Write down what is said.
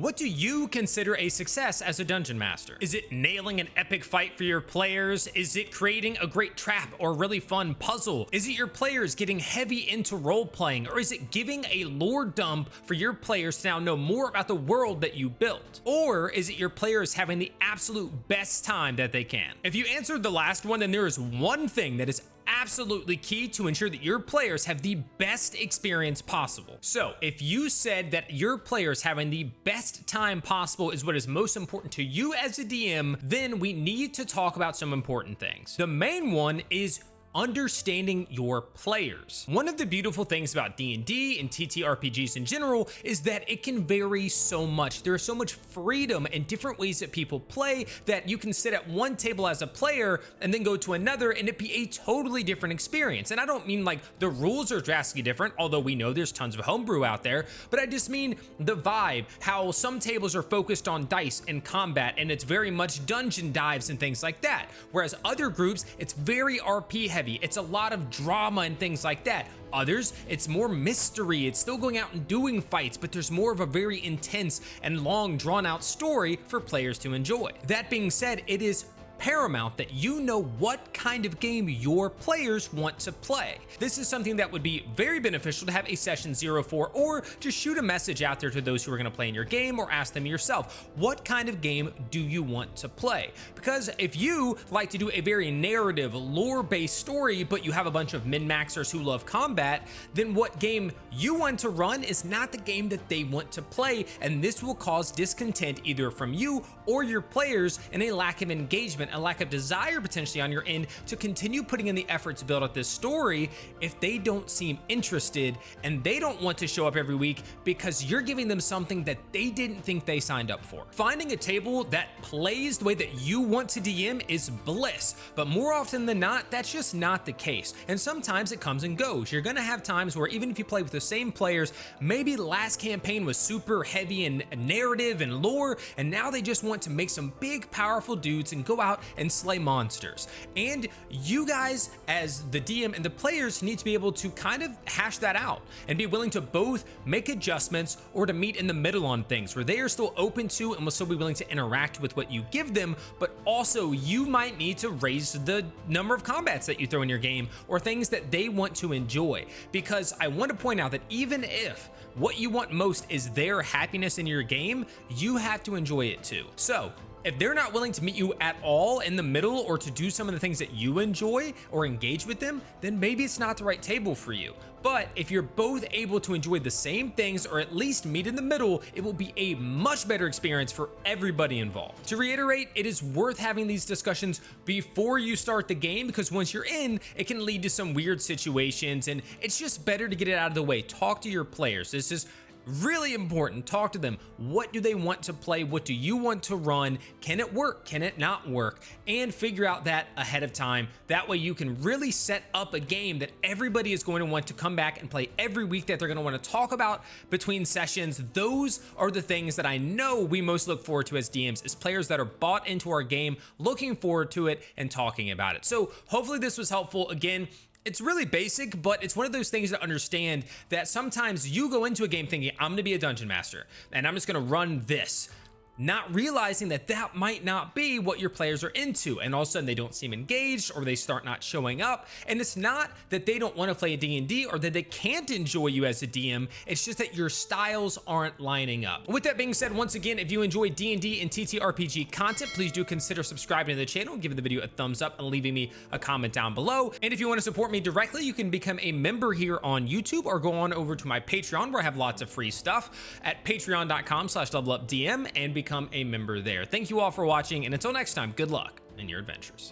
What do you consider a success as a dungeon master? Is it nailing an epic fight for your players? Is it creating a great trap or really fun puzzle? Is it your players getting heavy into role playing? Or is it giving a lore dump for your players to now know more about the world that you built? Or is it your players having the absolute best time that they can? If you answered the last one, then there is one thing that is absolutely key to ensure that your players have the best experience possible. So if you said that your players having the best time possible is what is most important to you as a DM, then we need to talk about some important things. The main one is understanding your players. One of the beautiful things about D&D and TTRPGs in general is that it can vary so much. There is so much freedom and different ways that people play that you can sit at one table as a player and then go to another and it be a totally different experience. And I don't mean like the rules are drastically different, although we know there's tons of homebrew out there, but I just mean the vibe, how some tables are focused on dice and combat and it's very much dungeon dives and things like that. Whereas other groups, it's very RP heavy. It's a lot of drama and things like that. Others, it's more mystery. It's still going out and doing fights, but there's more of a very intense and long drawn out story for players to enjoy. That being said, it is paramount that you know what kind of game your players want to play. This is something that would be very beneficial to have a session 04 or just shoot a message out there to those who are going to play in your game or ask them yourself, what kind of game do you want to play? Because if you like to do a very narrative, lore-based story, but you have a bunch of min-maxers who love combat, then what game you want to run is not the game that they want to play, and this will cause discontent either from you or your players and a lack of engagement, a lack of desire potentially on your end to continue putting in the effort to build out this story if they don't seem interested and they don't want to show up every week because you're giving them something that they didn't think they signed up for. Finding a table that plays the way that you want to DM is bliss, but more often than not, that's just not the case. And sometimes it comes and goes. You're gonna have times where even if you play with the same players, maybe the last campaign was super heavy in narrative and lore, and now they just want to make some big, powerful dudes and go out and slay monsters. And you guys as the DM and the players need to be able to kind of hash that out and be willing to both make adjustments or to meet in the middle on things where they are still open to and will still be willing to interact with what you give them, but also you might need to raise the number of combats that you throw in your game or things that they want to enjoy. Because I want to point out that even if what you want most is their happiness in your game, you have to enjoy it too. So if they're not willing to meet you at all in the middle or to do some of the things that you enjoy or engage with them, then maybe it's not the right table for you. But if you're both able to enjoy the same things or at least meet in the middle, it will be a much better experience for everybody involved. To reiterate, it is worth having these discussions before you start the game because once you're in, it can lead to some weird situations and it's just better to get it out of the way. Talk to your players. This is really important. Talk to them. What do they want to play? What do you want to run? Can it work? Can it not work? And figure out that ahead of time. That way you can really set up a game that everybody is going to want to come back and play every week, that they're going to want to talk about between sessions. Those are the things that I know we most look forward to as DMs, is players that are bought into our game, looking forward to it and talking about it. So hopefully this was helpful. Again, it's really basic, but it's one of those things to understand that sometimes you go into a game thinking, I'm gonna be a dungeon master and I'm just gonna run this, not realizing that that might not be what your players are into, and all of a sudden they don't seem engaged or they start not showing up. And it's not that they don't want to play a D&D or that they can't enjoy you as a DM, it's just that your styles aren't lining up. With that being said, once again, if you enjoy D&D and TTRPG content, please do consider subscribing to the channel, giving the video a thumbs up and leaving me a comment down below. And if you want to support me directly, you can become a member here on YouTube or go on over to my Patreon where I have lots of free stuff at patreon.com/levelupdm and become a member there. Thank you all for watching, and until next time, good luck in your adventures.